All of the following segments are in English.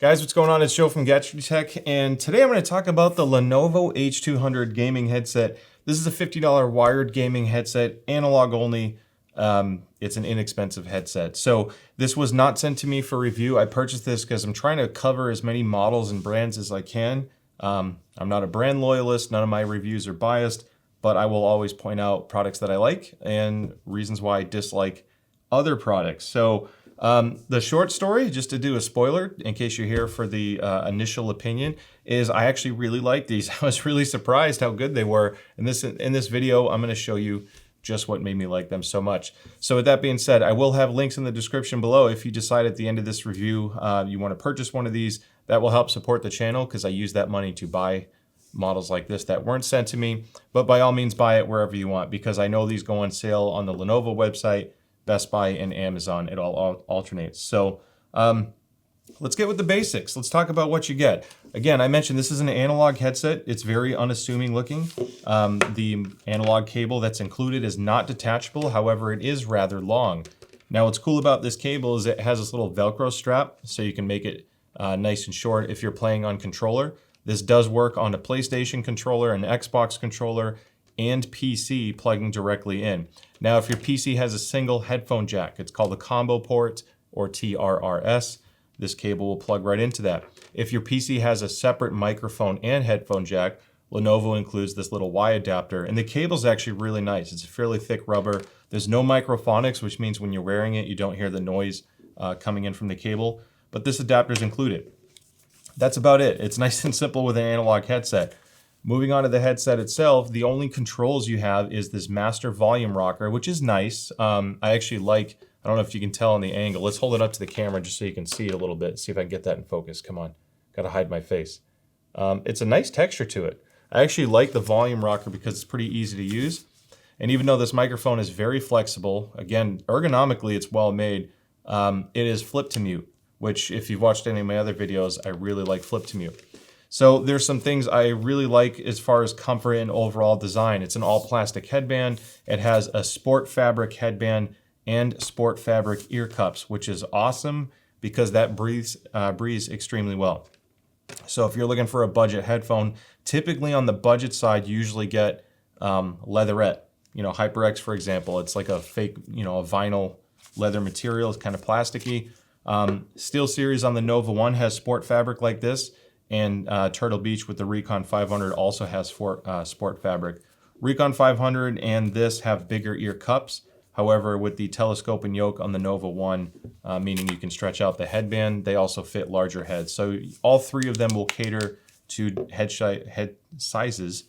Guys, what's going on? It's Joe from Gadgetry Tech, and today I'm going to talk about the Lenovo H200 gaming headset. This is a $50 wired gaming headset, analog only. It's an inexpensive headset. So this was not sent to me for review. I purchased this because I'm trying to cover as many models and brands as I can. I'm not a brand loyalist. None of my reviews are biased, but I will always point out products that I like and reasons why I dislike other products. So the short story, just to do a spoiler, in case you're here for the initial opinion, is I actually really like these. I was really surprised how good they were. In this video, I'm going to show you just what made me like them so much. So with that being said, I will have links in the description below. If you decide at the end of this review you want to purchase one of these, that will help support the channel because I use that money to buy models like this that weren't sent to me. But by all means, buy it wherever you want because I know these go on sale on the Lenovo website, Best Buy, and Amazon. It all alternates. So let's get with the basics. Let's talk about what you get. Again, I mentioned this is an analog headset. It's very unassuming looking. The analog cable that's included is not detachable. However, it is rather long. Now, what's cool about this cable is it has this little Velcro strap, so you can make it nice and short if you're playing on controller. This does work on a PlayStation controller, an Xbox controller, and PC plugging directly in. Now, if your PC has a single headphone jack, it's called a combo port or TRRS. This cable will plug right into that. If your PC has a separate microphone and headphone jack, Lenovo includes this little Y adapter, and the cable's actually really nice. It's a fairly thick rubber. There's no microphonics, which means when you're wearing it, you don't hear the noise coming in from the cable, but this adapter's included. That's about it. It's nice and simple with an analog headset. Moving on to the headset itself, the only controls you have is this master volume rocker, which is nice. I actually like, I don't know if you can tell on the angle. Let's hold it up to the camera just so you can see it a little bit. See if I can get that in focus. Come on, gotta hide my face. It's a nice texture to it. I actually like the volume rocker because it's pretty easy to use. And even though this microphone is very flexible, again, ergonomically it's well made, it is flip to mute, which if you've watched any of my other videos, I really like flip to mute. So there's some things I really like as far as comfort and overall design. It's an all plastic headband. It has a sport fabric headband and sport fabric ear cups, which is awesome because that breathes extremely well. So if you're looking for a budget headphone, typically on the budget side, you usually get leatherette. You know, HyperX, for example, it's like a fake, a vinyl leather material. It's kind of plasticky. SteelSeries on the Nova 1 has sport fabric like this. And Turtle Beach with the Recon 500 also has sport fabric. Recon 500 and this have bigger ear cups. However, with the telescope and yoke on the Nova 1, meaning you can stretch out the headband, they also fit larger heads. So all three of them will cater to head sizes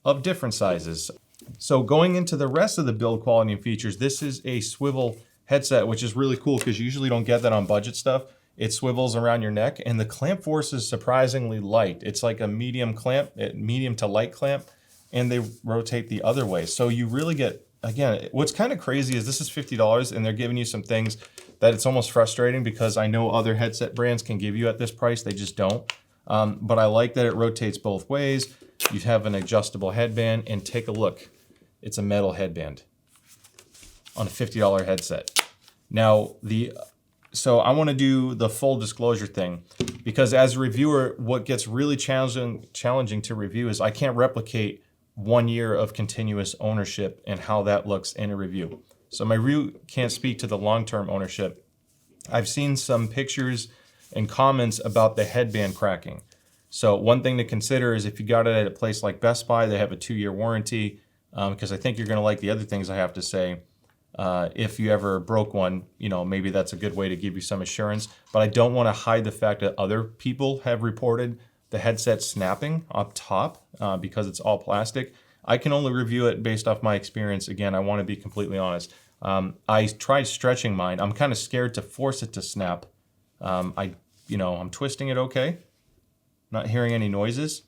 of different sizes. So going into the rest of the build quality and features, this is a swivel headset, which is really cool because you usually don't get that on budget stuff. It swivels around your neck, and the clamp force is surprisingly light. It's like a medium clamp, medium to light clamp, and they rotate the other way. So you really get, again, what's kind of crazy is this is $50, and they're giving you some things that it's almost frustrating because I know other headset brands can give you at this price, they just don't. But I like that it rotates both ways. You have an adjustable headband, and take a look. It's a metal headband on a $50 headset. Now, So I want to do the full disclosure thing because as a reviewer, what gets really challenging to review is I can't replicate 1 year of continuous ownership and how that looks in a review. So my review can't speak to the long-term ownership. I've seen some pictures and comments about the headband cracking. So one thing to consider is if you got it at a place like Best Buy, they have a 2-year warranty because I think you're going to like the other things I have to say. If you ever broke one, maybe that's a good way to give you some assurance. But I don't want to hide the fact that other people have reported the headset snapping up top because it's all plastic. I can only review it based off my experience. Again, I want to be completely honest. I tried stretching mine. I'm kind of scared to force it to snap. I'm twisting it okay. Not hearing any noises.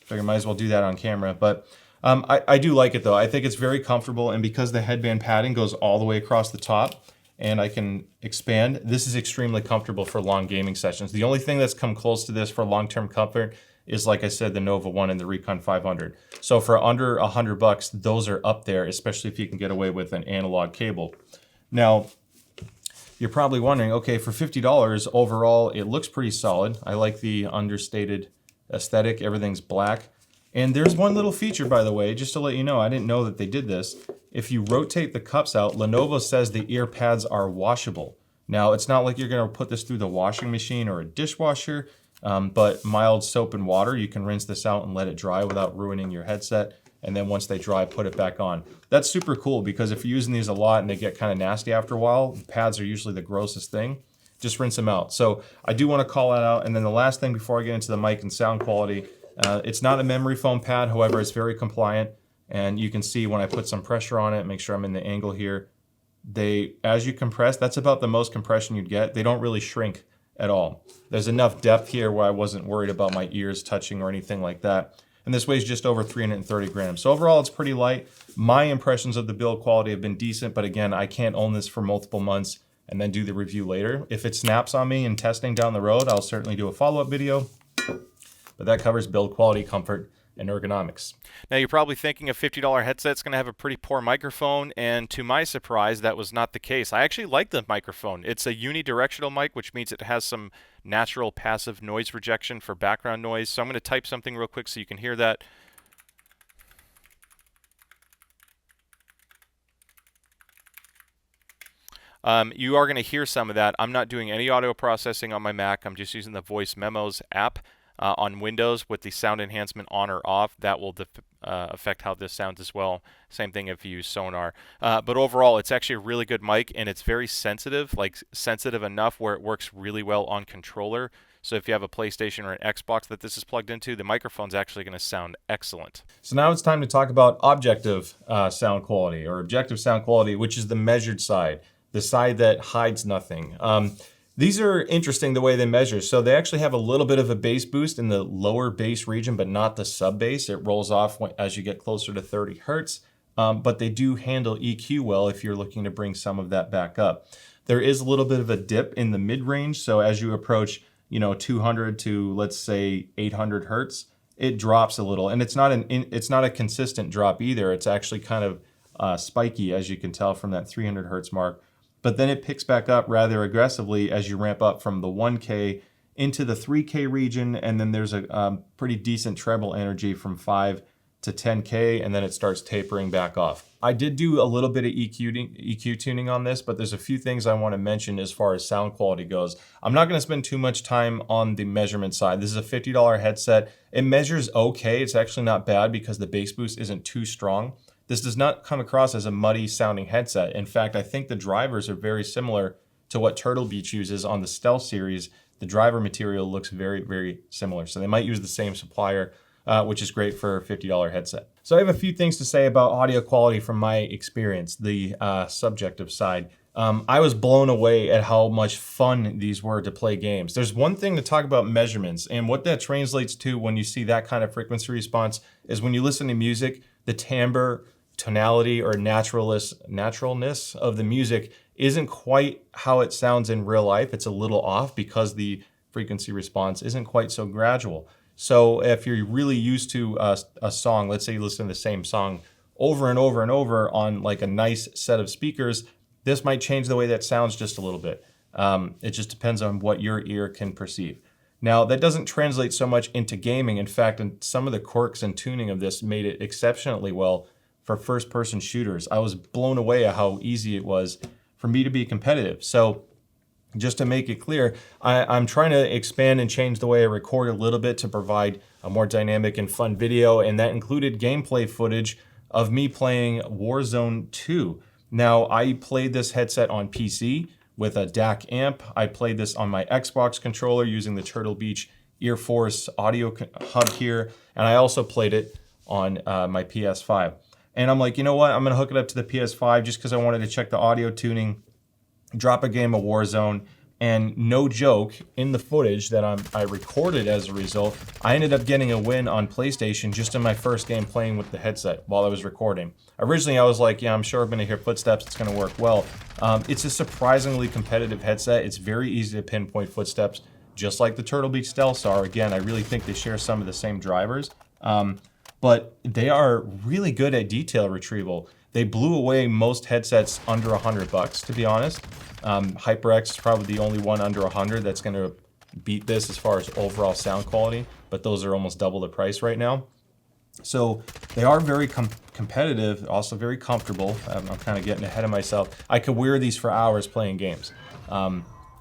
Figure I might as well do that on camera. But I do like it though. I think it's very comfortable, and because the headband padding goes all the way across the top and I can expand, this is extremely comfortable for long gaming sessions. The only thing that's come close to this for long-term comfort is, like I said, the Nova 1 and the Recon 500. So for under $100, those are up there, especially if you can get away with an analog cable. Now, the you're probably wondering, okay, for $50 overall, it looks pretty solid. I like the understated aesthetic. Everything's black. And there's one little feature, by the way, just to let you know, I didn't know that they did this. If you rotate the cups out, Lenovo says the ear pads are washable. Now, it's not like you're going to put this through the washing machine or a dishwasher, but mild soap and water, you can rinse this out and let it dry without ruining your headset. And then once they dry, put it back on. That's super cool because if you're using these a lot and they get kind of nasty after a while, pads are usually the grossest thing. Just rinse them out. So I do want to call that out. And then the last thing before I get into the mic and sound quality, it's not a memory foam pad. However, it's very compliant. And you can see when I put some pressure on it, make sure I'm in the angle here. As you compress, that's about the most compression you'd get. They don't really shrink at all. There's enough depth here where I wasn't worried about my ears touching or anything like that. And this weighs just over 330 grams. So overall, it's pretty light. My impressions of the build quality have been decent, but again, I can't own this for multiple months and then do the review later. If it snaps on me in testing down the road, I'll certainly do a follow-up video. But that covers build quality, comfort, and ergonomics. Now you're probably thinking a $50 headset's going to have a pretty poor microphone, and to my surprise, that was not the case. I actually like the microphone. It's a unidirectional mic, which means it has some natural passive noise rejection for background noise. So I'm going to type something real quick so you can hear that. You are going to hear some of that. I'm not doing any audio processing on my Mac. I'm just using the Voice Memos app. On Windows with the sound enhancement on or off. That will affect how this sounds as well. Same thing if you use Sonar. But overall, it's actually a really good mic, and it's very sensitive, like sensitive enough where it works really well on controller. So if you have a PlayStation or an Xbox that this is plugged into, the microphone's actually going to sound excellent. So now it's time to talk about objective sound quality, or objective sound quality, which is the measured side, the side that hides nothing. These are interesting the way they measure. So they actually have a little bit of a bass boost in the lower bass region, but not the sub bass. It rolls off as you get closer to 30 hertz, but they do handle EQ well if you're looking to bring some of that back up. There is a little bit of a dip in the mid range. So as you approach, 200 to let's say 800 hertz, it drops a little, and it's not a consistent drop either. It's actually kind of spiky, as you can tell from that 300 hertz mark. But then it picks back up rather aggressively as you ramp up from the 1K into the 3K region, and then there's a pretty decent treble energy from 5 to 10K, and then it starts tapering back off. I did do a little bit of EQ tuning on this, but there's a few things I want to mention as far as sound quality goes. I'm not going to spend too much time on the measurement side. This is a $50 headset. It measures okay. It's actually not bad because the bass boost isn't too strong. This does not come across as a muddy sounding headset. In fact, I think the drivers are very similar to what Turtle Beach uses on the Stealth series. The driver material looks very, very similar. So they might use the same supplier, which is great for a $50 headset. So I have a few things to say about audio quality from my experience, the subjective side. I was blown away at how much fun these were to play games. There's one thing to talk about measurements, and what that translates to when you see that kind of frequency response is when you listen to music, the timbre, tonality, or naturalness of the music isn't quite how it sounds in real life. It's a little off because the frequency response isn't quite so gradual. So if you're really used to a song, let's say you listen to the same song over and over and over on like a nice set of speakers, this might change the way that sounds just a little bit. It just depends on what your ear can perceive. Now, that doesn't translate so much into gaming. In fact, some of the quirks and tuning of this made it exceptionally well for first-person shooters. I was blown away at how easy it was for me to be competitive. So just to make it clear, I'm trying to expand and change the way I record a little bit to provide a more dynamic and fun video, and that included gameplay footage of me playing Warzone 2. Now, I played this headset on PC with a DAC amp. I played this on my Xbox controller using the Turtle Beach Ear Force audio hub here, and I also played it on my PS5. And I'm like, you know what? I'm going to hook it up to the PS5 just because I wanted to check the audio tuning, drop a game of Warzone, and no joke, in the footage that I recorded as a result, I ended up getting a win on PlayStation just in my first game playing with the headset while I was recording. Originally, I was like, yeah, I'm sure I'm going to hear footsteps. It's going to work well. It's a surprisingly competitive headset. It's very easy to pinpoint footsteps, just like the Turtle Beach Stealths are. Again, I really think they share some of the same drivers. but they are really good at detail retrieval. They blew away most headsets under $100, to be honest. HyperX is probably the only one under 100 that's going to beat this as far as overall sound quality, but those are almost double the price right now. So they are very competitive, also very comfortable. I'm kind of getting ahead of myself. I could wear these for hours playing games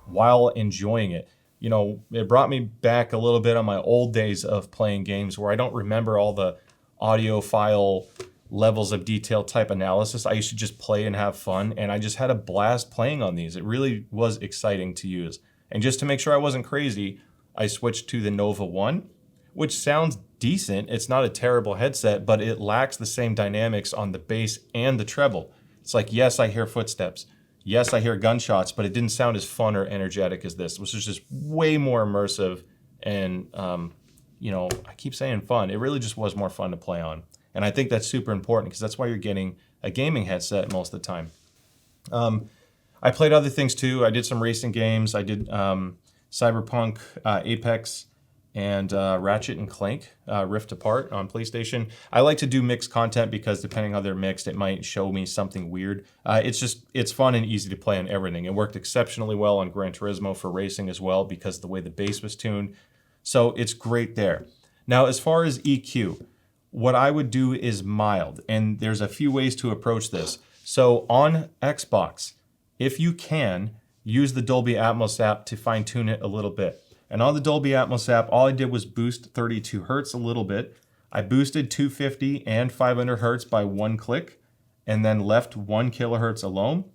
while enjoying it. You know, it brought me back a little bit on my old days of playing games where I don't remember all the audiophile levels of detail type analysis. I used to just play and have fun, and I just had a blast playing on these. It really was exciting to use. And just to make sure I wasn't crazy, I switched to the Nova 1, which sounds decent. It's not a terrible headset, but it lacks the same dynamics on the bass and the treble. It's like, yes, I hear footsteps. Yes, I hear gunshots, but it didn't sound as fun or energetic as this, which is just way more immersive. And, you know, I keep saying fun. It really just was more fun to play on. And I think that's super important because that's why you're getting a gaming headset most of the time. I played other things too. I did some racing games. I did Cyberpunk, Apex, and Ratchet and Clank Rift Apart on PlayStation. I like to do mixed content because depending how they're mixed, it might show me something weird. It's fun and easy to play on everything. It worked exceptionally well on Gran Turismo for racing as well because of the way the bass was tuned. So it's great there. Now, as far as EQ, what I would do is mild, and there's a few ways to approach this. So on Xbox, if you can, use the Dolby Atmos app to fine tune it a little bit. And on the Dolby Atmos app, all I did was boost 32 hertz a little bit. I boosted 250 and 500 hertz by one click, and then left 1 kilohertz alone.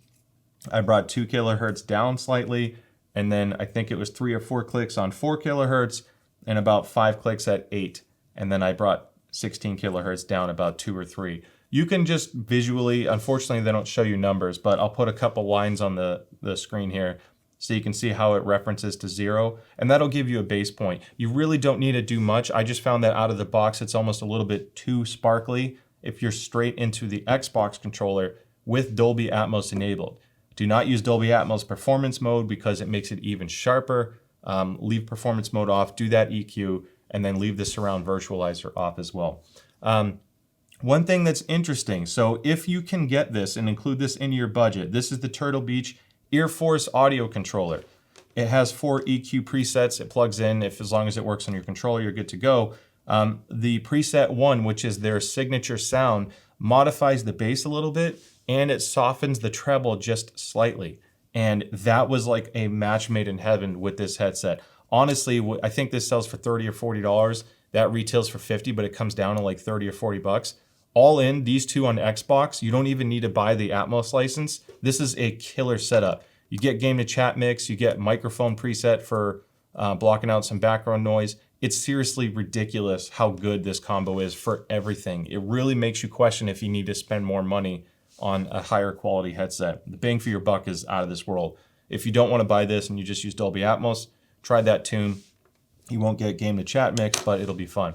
I brought 2 kilohertz down slightly, and then I think it was 3 or 4 clicks on 4 kilohertz, and about 5 clicks at 8. And then I brought 16 kilohertz down about 2 or 3. You can just visually, unfortunately they don't show you numbers, but I'll put a couple lines on the screen here so you can see how it references to 0, and that'll give you a base point. You really don't need to do much. I just found that out of the box it's almost a little bit too sparkly if you're straight into the Xbox controller with Dolby Atmos enabled. Do not use Dolby Atmos performance mode because it makes it even sharper. Leave performance mode off, do that EQ, and then leave the surround virtualizer off as well. One thing that's interesting, so if you can get this and include this in your budget, this is the Turtle Beach Ear Force audio controller. It has 4 EQ presets. It plugs in. As long as it works on your controller, you're good to go. The preset 1, which is their signature sound, modifies the bass a little bit, and it softens the treble just slightly. And that was like a match made in heaven with this headset. Honestly, I think this sells for $30 or $40. That retails for $50, but it comes down to like $30 or $40. All in, these two on Xbox, you don't even need to buy the Atmos license. This is a killer setup. You get game to chat mix, you get microphone preset for blocking out some background noise. It's seriously ridiculous how good this combo is for everything. It really makes you question if you need to spend more money on a higher quality headset. The bang for your buck is out of this world. If you don't want to buy this and you just use Dolby Atmos, try that tune. You won't get game to chat mix, but it'll be fun.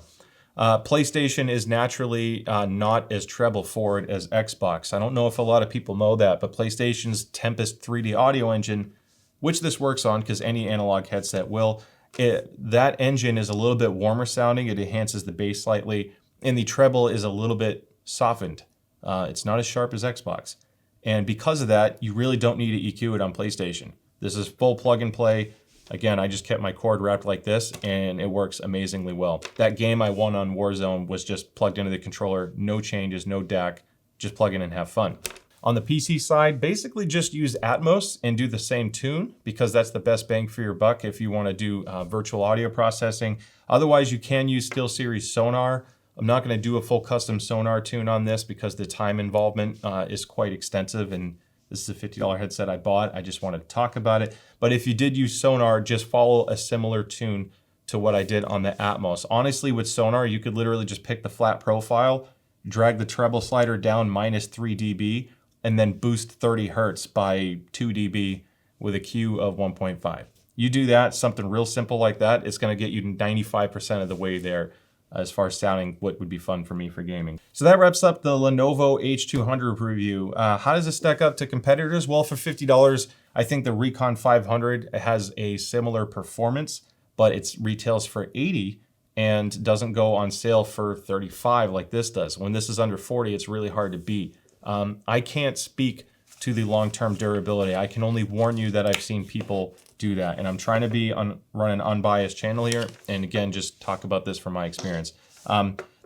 PlayStation is naturally not as treble forward as Xbox. I don't know if a lot of people know that, but PlayStation's Tempest 3D audio engine, which this works on because any analog headset will, that engine is a little bit warmer sounding. It enhances the bass slightly, and the treble is a little bit softened. It's not as sharp as Xbox. And because of that, you really don't need to EQ it on PlayStation. This is full plug and play. Again, I just kept my cord wrapped like this, and it works amazingly well. That game I won on Warzone was just plugged into the controller, no changes, no DAC, just plug in and have fun. On the PC side, basically just use Atmos and do the same tune because that's the best bang for your buck if you want to do virtual audio processing. Otherwise, you can use SteelSeries Sonar. I'm not going to do a full custom Sonar tune on this because the time involvement is quite extensive, and this is a $50 headset I bought. I just wanted to talk about it. But if you did use Sonar, just follow a similar tune to what I did on the Atmos. Honestly, with Sonar, you could literally just pick the flat profile, drag the treble slider down -3 dB, and then boost 30 hertz by 2 dB with a Q of 1.5. You do that, something real simple like that, it's going to get you 95% of the way there as far as sounding what would be fun for me for gaming. So that wraps up the Lenovo H200 review. How does it stack up to competitors? Well, for $50, I think the Recon 500 has a similar performance, but it retails for $80 and doesn't go on sale for 35 like this does. When this is under 40, it's really hard to beat. I can't speak to the long-term durability. I can only warn you that I've seen people do that, and I'm trying to run an unbiased channel here, and again, just talk about this from my experience.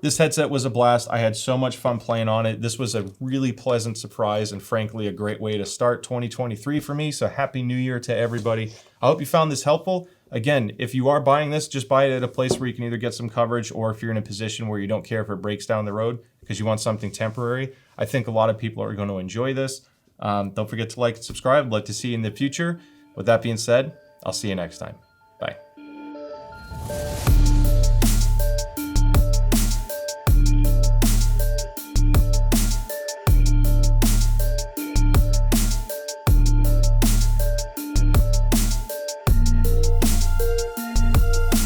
This headset was a blast. I had so much fun playing on it. This was a really pleasant surprise and frankly a great way to start 2023 for me. So happy new year to everybody. I hope you found this helpful. Again, if you are buying this, just buy it at a place where you can either get some coverage, or if you're in a position where you don't care if it breaks down the road because you want something temporary. I think a lot of people are going to enjoy this. Don't forget to like and subscribe. I'd like to see you in the future. With that being said, I'll see you next time. Bye.